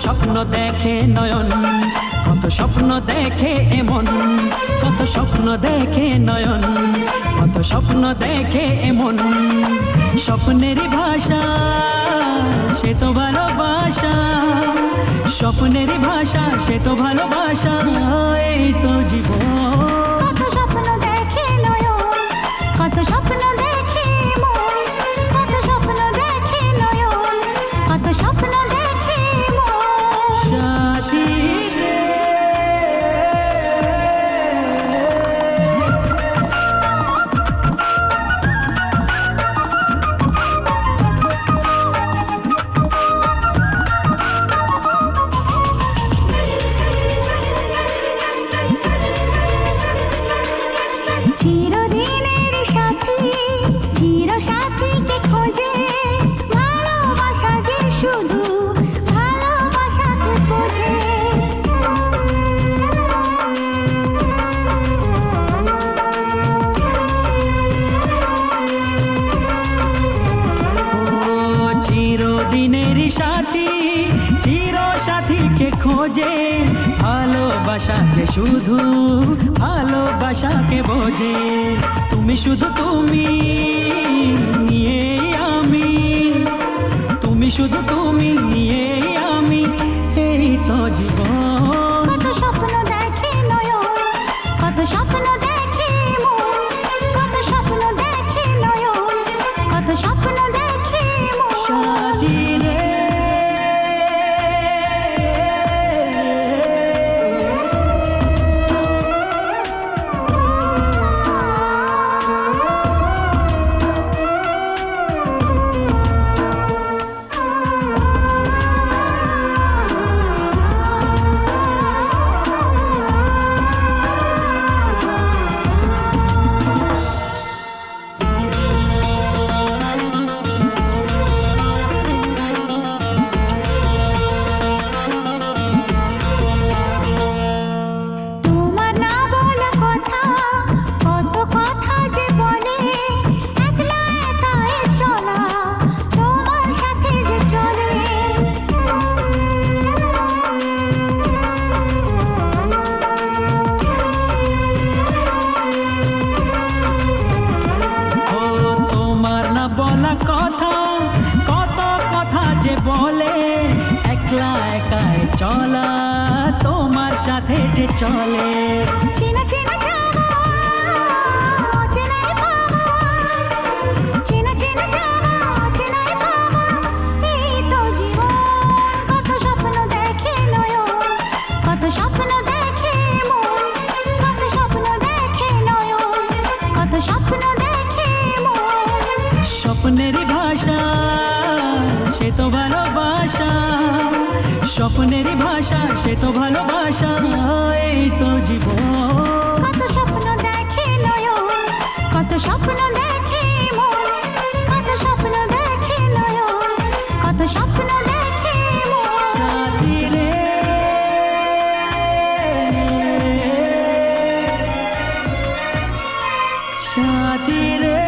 স্বপ্ন দেখে নয়ন, কত স্বপ্ন দেখে এমন, কত স্বপ্ন দেখে নয়ন, কত স্বপ্ন দেখে এমন। স্বপ্নেরই ভাষা সে তো ভালোবাসা, স্বপ্নেরই ভাষা সে তো ভালোবাসা, এই তো জীবন। কত স্বপ্ন দেখে নয়ন, কত স্বপ্ন দেখে মন, কত স্বপ্ন দেখে নয়ন, কত স্বপ্ন দেখে মন। সাথী রে চিরদিনের সাথী, চির সাথীকে খোঁজে, ভালোবাসা যে শুধু ভালোবাসাকে বোঝে। ও চিরদিনের সাথী, চির সাথীকে খোঁজে, ভালোবাসা যে শুধু ভালোবাসাকে বোঝে। তুমি শুধু তুমি নিয়ে আমি, তুমি শুধু তুমি নিয়ে আমি, এই তো জীবন। কত স্বপ্ন দেখে নয়ন, কত স্বপ্ন দেখে মন, কত স্বপ্ন দেখে নয়ন, কত স্বপ্ন দেখে মন। সাথী রে তোমার না বলা কথা, কত কথা যে বলে, একলা একাই চলা তোমার সাথে যে চলে। ও তোমার না বলা কথা, কত কথা যে বলে, একলা একাই চলা তোমার সাথে যে চলে। চেনা চেনা যাওয়া, অচেনাই পাওয়া, চেনা চেনা যাওয়া, অচেনাই পাওয়া, এই তো জীবন। কত স্বপ্ন দেখে নয়ন, কত স্বপ্ন দেখে মন, কত স্বপ্ন দেখে নয়ন, কত স্বপ্ন দেখে মন। স্বপ্নেরই ভাষা সে তো ভালোবাসা, স্বপ্নেরই ভাষা সে তো ভালোবাসা, এই তো জীবন। কত স্বপ্ন দেখে নয়ন, কত স্বপ্ন দেখে মন, কত স্বপ্ন দেখে নয়ন, কত স্বপ্ন দেখে মন। সাথী রে সাথী রে